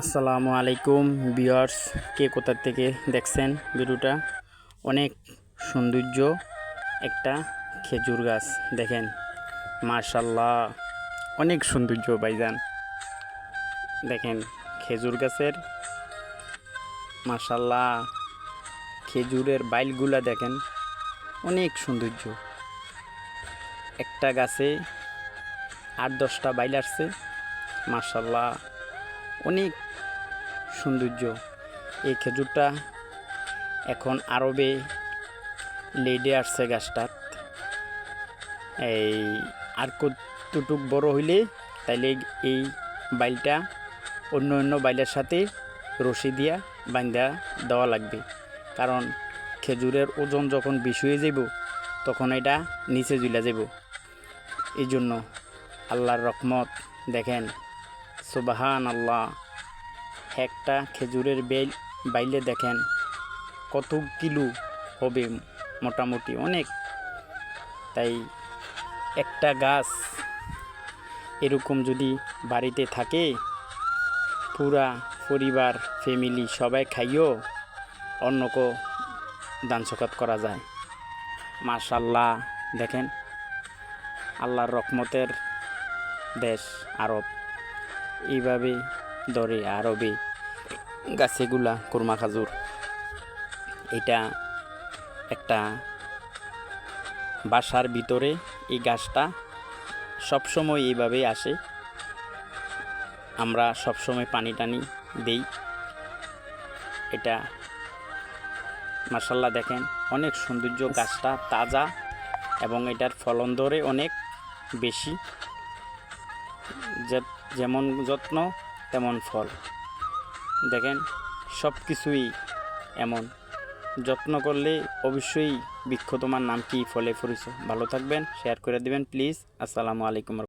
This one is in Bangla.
আসসালামু আলাইকুম ভিউয়ার্স, কে কোথা থেকে দেখছেন ভিডিওটা। অনেক সৌন্দর্য একটা খেজুর গাছ, দেখেন মাশাআল্লাহ, অনেক সৌন্দর্য ভাইজান। দেখেন খেজুর গাছের মাশাআল্লাহ, খেজুরের বাইলগুলা দেখেন, অনেক সৌন্দর্য। একটা গাছে 8-10টা বাইল আসছে, মাশাআল্লাহ, অনেক সৌন্দর্য। এই খেজুরটা এখন আরবে লেডে আসছে গাছটার। এই আর কতটুক বড় হইলে তাইলে এই বাইলটা অন্য বাইলের সাথে রশি দিয়া বাঁধা দেওয়া লাগবে, কারণ খেজুরের ওজন যখন বেশি হয়ে যাব তখন এটা নিচে ঝুলে যাব। এই জন্য আল্লাহর রহমত, দেখেন সুবহানাল্লাহ। একটা খেজুরের বাইলে দেখেন কত কিলো হবে, মোটামুটি অনেক। তাই একটা গাছ এরকম যদি বাড়িতে থাকে, পুরা পরিবার ফ্যামিলি সবাই খাইও অন্যকে দান সকাত করা যায়। মাশাআল্লাহ, দেখেন আল্লাহর রহমতের দেশ আরব, এইভাবে ধরে আরবে গাছেগুলা কুরমা খাজুর। এটা একটা বাসার ভিতরে এই গাছটা সবসময় এইভাবেই আসে। আমরা সবসময় পানি টানি দেই। এটা মাশাআল্লাহ, দেখেন অনেক সৌন্দর্য, গাছটা তাজা এবং এটার ফলন ধরে অনেক বেশি। যেমন যত্ন তেমন ফল। দেখেন সব কিছুই এমন, যত্ন করলে অবশ্যই বৃক্ষ। তোমার নাম কি, ফলে পরিচয়। ভালো থাকবেন, শেয়ার করে দিবেন প্লিজ। আসসালামু আলাইকুম।